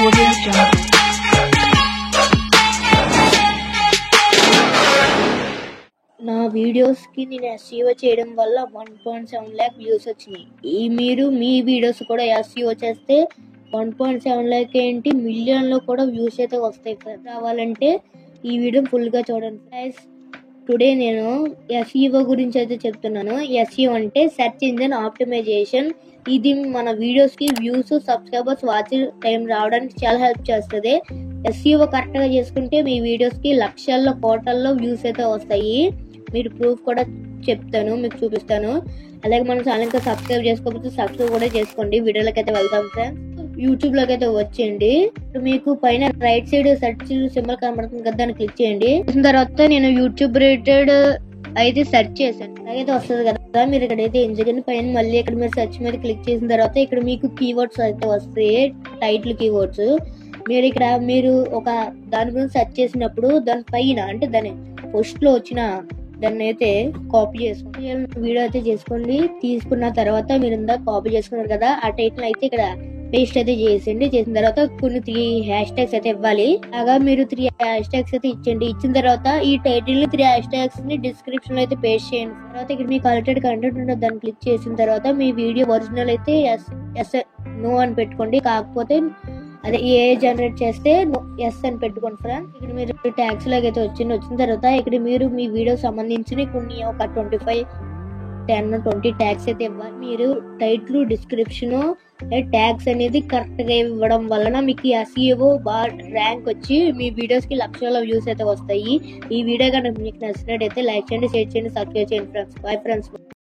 Audio Jungle. నా వీడియోస్కి నేను ఎస్ఈఓ చేయడం వల్ల 1.7 lakh వ్యూస్ వచ్చినాయి. మీరు మీ వీడియోస్ కూడా ఎస్ఈఓ చేస్తే 1.7 lakh ఏంటి మిలియన్లో కూడా వ్యూస్ అయితే వస్తాయి. రావాలంటే ఈ వీడియో ఫుల్గా చూడండి గైస్. టుడే నేను ఎస్ఈఓ గురించి అయితే చెప్తున్నాను. ఎస్ఈఓ అంటే సెర్చ్ ఇంజిన్ ఆప్టిమైజేషన్. ఇది మన వీడియోస్కి వ్యూస్, సబ్స్క్రైబర్స్, వాచ్ టైం రావడానికి చాలా హెల్ప్ చేస్తుంది. ఎస్ఈఓ కరెక్ట్గా చేసుకుంటే మీ వీడియోస్కి లక్షల్లో, కోట్లల్లో వ్యూస్ అయితే వస్తాయి. మీరు ప్రూఫ్ కూడా చెప్తాను, మీకు చూపిస్తాను. అలాగే మన ఛానల్ ఇంకా సబ్స్క్రైబ్ చేసుకోకపోతే సబ్స్క్రైబ్ కూడా చేసుకోండి. వీడియోలోకి అయితే వెళ్దాం ఫ్రెండ్స్. యూట్యూబ్ లోకి అయితే వచ్చేయండి. మీకు పైన రైట్ సైడ్ సెర్చ్ సింబల్ కనబడుతుంది కదా, దాన్ని క్లిక్ చేయండి. చేసిన తర్వాత నేను యూట్యూబ్ రిలేటెడ్ అయితే సెర్చ్ చేశాను. అలాగైతే వస్తుంది కదా, మీరు ఇక్కడైతే ఎంచుకొని పైన మళ్ళీ ఇక్కడ మీరు సెర్చ్ మీద క్లిక్ చేసిన తర్వాత ఇక్కడ మీకు కీవర్డ్స్ అయితే వస్తాయి, టైటిల్ కీవర్డ్స్. మీరు ఒక దాని గురించి సెర్చ్ చేసినప్పుడు దాని పైన అంటే దాని పోస్ట్ లో వచ్చిన దాన్ని అయితే కాపీ చేసుకోండి. వీడియో అయితే చేసుకోండి. తీసుకున్న తర్వాత మీరు ఇందాక కాపీ చేసుకున్నారు కదా, ఆ టైటిల్ అయితే ఇక్కడ పేస్ట్ అయితే చేసేయండి. చేసిన తర్వాత కొన్ని 3 హ్యాష్ ట్యాగ్స్ అయితే ఇవ్వాలి. అలాగా మీరు 3 హ్యాష్ ట్యాగ్స్ అయితే ఇచ్చండి. ఇచ్చిన తర్వాత ఈ టైటిల్ 3 హ్యాష్ ట్యాగ్స్ ని డిస్క్రిప్షన్ లో అయితే పేస్ట్ చేయండి. తర్వాత ఇక్కడ మీకు కలెక్టెడ్ కంటెంట్ ఉంటుంది, దాన్ని క్లిక్ చేసిన తర్వాత మీ వీడియో ఒరిజినల్ అయితే ఎస్ నో అని పెట్టుకోండి. కాకపోతే అదే ఏ జనరేట్ చేస్తే ఎస్ అని పెట్టుకోండి ఫ్రెండ్స్. ఇక్కడ మీరు ట్యాగ్స్ లాగా అయితే వచ్చిన తర్వాత ఇక్కడ మీరు మీ వీడియో సంబంధించిన కొన్ని ఒక 25, 10, 20 ట్యాగ్స్ అయితే ఇవ్వాలి. మీరు టైటిల్, డిస్క్రిప్షన్, ట్యాగ్స్ అనేది కరెక్ట్ గా ఇవ్వడం వలన మీకు ఎస్ఈఓ బాగా ర్యాంక్ వచ్చి మీ వీడియోస్ కి లక్షల వ్యూస్ అయితే వస్తాయి. ఈ వీడియో కనుక మీకు నచ్చినట్టయితే లైక్ చేయండి, షేర్ చేయండి, సబ్స్క్రైబ్ చేయండి ఫ్రెండ్స్. Bye friends.